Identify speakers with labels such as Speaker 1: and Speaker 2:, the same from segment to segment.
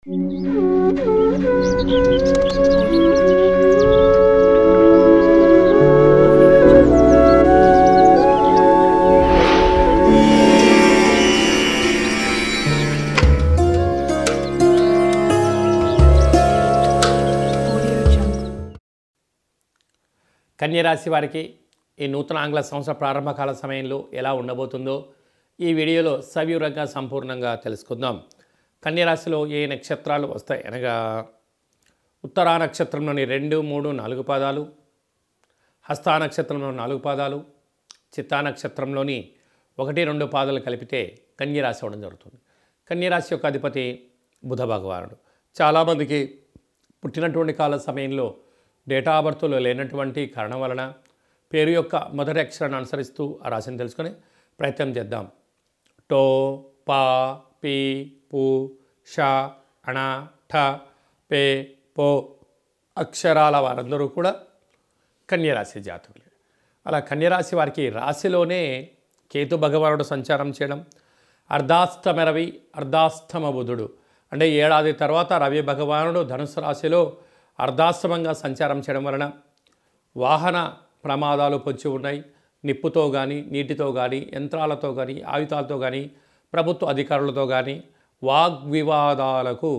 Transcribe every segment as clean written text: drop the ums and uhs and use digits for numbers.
Speaker 1: కన్యరాశి వారికి ఈ నూతన ఆంగ్ల సంవత్సర ప్రారంభకాల సమయంలో ఎలా ఉండబోతుందో ఈ వీడియోలో సవివరంగా సంపూర్ణంగా తెలుసుకుందాం. కన్యరాశిలో ఏ నక్షత్రాలు వస్తాయి అనగా ఉత్తరా నక్షత్రంలోని 2, 3, 4 పాదాలు, హస్తా నక్షత్రంలో 4 పాదాలు, చిత్తా నక్షత్రంలోని 1, 2 పాదాలు కలిపితే కన్యరాశి అవ్వడం జరుగుతుంది. కన్యరాశి యొక్క అధిపతి బుధ భగవానుడు. చాలామందికి పుట్టినటువంటి కాల సమయంలో డేటా ఆఫ్ బర్త్లో లేనటువంటి కారణం వలన పేరు యొక్క మొదటి అక్షరాన్ని అనుసరిస్తూ ఆ రాశిని తెలుసుకొని ప్రయత్నం చేద్దాం. టో, పా, పీ, పు, ష, అణ, ఠ, పే, పో అక్షరాల వారందరూ కూడా కన్యరాశి జాతకులే. అలా కన్యరాశి వారికి రాశిలోనే కేతు భగవానుడు సంచారం చేయడం, అర్ధాష్టమ రవి, అర్ధాష్టమ బుధుడు అంటే ఏడాది తర్వాత రవి భగవానుడు ధనుసు రాశిలో అర్ధాష్టమంగా సంచారం చేయడం వలన వాహన ప్రమాదాలు పొంచి ఉన్నాయి. నిప్పుతో కానీ, నీటితో కానీ, యంత్రాలతో కానీ, ఆయుధాలతో కానీ, ప్రభుత్వ అధికారులతో కానీ వాగ్వివాదాలకు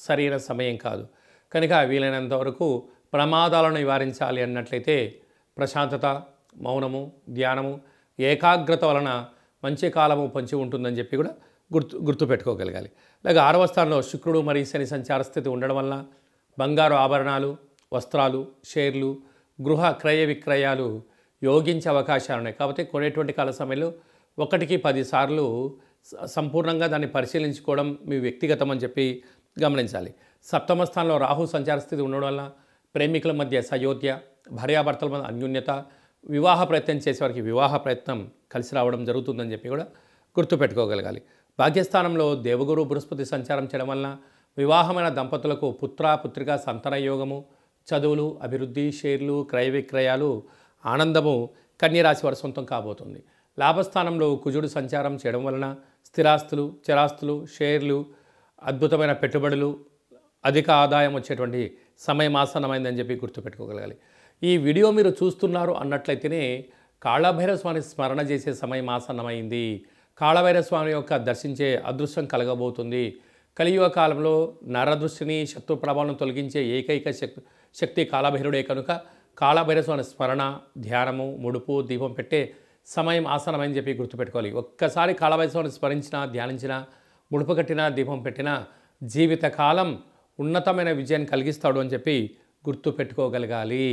Speaker 1: సరైన సమయం కాదు. కనుక వీలైనంత వరకు ప్రమాదాలను నివారించాలి అన్నట్లయితే ప్రశాంతత, మౌనము, ధ్యానము, ఏకాగ్రత వలన మంచి కాలము పొంచి ఉంటుందని చెప్పి కూడా గుర్తుపెట్టుకోగలగాలి. అలాగే 6వ స్థానంలో శుక్రుడు మరియు శని సంచార స్థితి ఉండడం వలన బంగారు ఆభరణాలు, వస్త్రాలు, షేర్లు, గృహ క్రయ విక్రయాలు యోగించే అవకాశాలు ఉన్నాయి. కాబట్టి కొనేటువంటి కాల సమయంలో 1కి 10 సార్లు సంపూర్ణంగా దాన్ని పరిశీలించుకోవడం మీ వ్యక్తిగతం అని చెప్పి గమనించాలి. 7వ స్థానంలో రాహు సంచార స్థితి ఉండడం వల్ల ప్రేమికుల మధ్య సయోధ్య, భార్యాభర్తల మధ్య అన్యోన్యత, వివాహ ప్రయత్నం చేసేవారికి వివాహ ప్రయత్నం కలిసి రావడం జరుగుతుందని చెప్పి కూడా గుర్తుపెట్టుకోగలగాలి. భాగ్యస్థానంలో దేవగురు బృహస్పతి సంచారం చేయడం వలన వివాహమైన దంపతులకు పుత్ర పుత్రిక సంతాన యోగము, చదువులు, అభివృద్ధి, షేర్లు, క్రయ విక్రయాలు, ఆనందము కన్యరాశి వారి సొంతం కాబోతుంది. లాభస్థానంలో కుజుడు సంచారం చేయడం వలన స్థిరాస్తులు, చరాస్తులు, షేర్లు, అద్భుతమైన పెట్టుబడులు, అధిక ఆదాయం వచ్చేటువంటి సమయం ఆసన్నమైందని చెప్పి గుర్తుపెట్టుకోగలగాలి. ఈ వీడియో మీరు చూస్తున్నారు అన్నట్లయితేనే కాళభైరవ స్వామి స్మరణ చేసే సమయం ఆసన్నమైంది. కాళభైరవ స్వామి యొక్క దర్శించే అదృష్టం కలగబోతుంది. కలియుగ కాలంలో నరదృష్టిని, శత్రు ప్రభావం తొలగించే ఏకైక శక్తి కాళభైరుడే కనుక కాళభైరవ స్వామి స్మరణ, ధ్యానము, ముడుపు, దీపం పెట్టే సమయం ఆసనమని చెప్పి గుర్తుపెట్టుకోవాలి. ఒక్కసారి కాళభైరవ స్వామిని స్మరించినా, ధ్యానించినా, ముడుపు కట్టినా, దీపం పెట్టినా జీవితకాలం ఉన్నతమైన విజయాన్ని కలిగిస్తాడు అని చెప్పి గుర్తుపెట్టుకోగలగాలి.